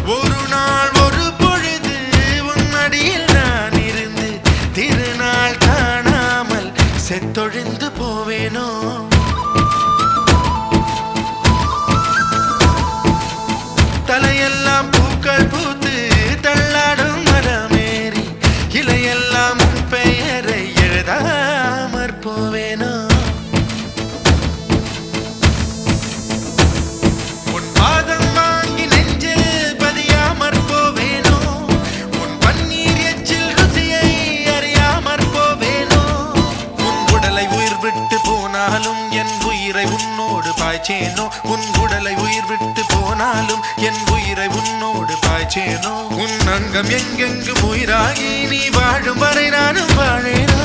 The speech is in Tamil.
ஒரு நாள் ஒரு பொழுது உன்னடியில் நான் இருந்து திருநாள் காணாமல் செத்தொழிந்து போவேனோ தலையெல்லாம் பூக்கள் பூத்து தள்ளாடும் மரமேறி இலையெல்லாம் உன் பெயரை எழுதாமற் போவேனோ உன் பாதம் வாங்கி நெஞ்சில் பதியாமற் போவேனோ உன் பன்னீர் எச்சில் ருசியை அறியாமற் போவேனோ உன் உடலை உயிர் விட்டு போனாலும் என் உயிரை உன்னோடு பாய்ச்சேனோ உன் உடலை உயிர் விட்டு போனாலும் என் உயிரை உன்னோடு பாய்ச்சேனோ உன் அங்கம் எங்கெங்கும் உயிராகி நீ வாழும் வரை நானும் வாழேனோ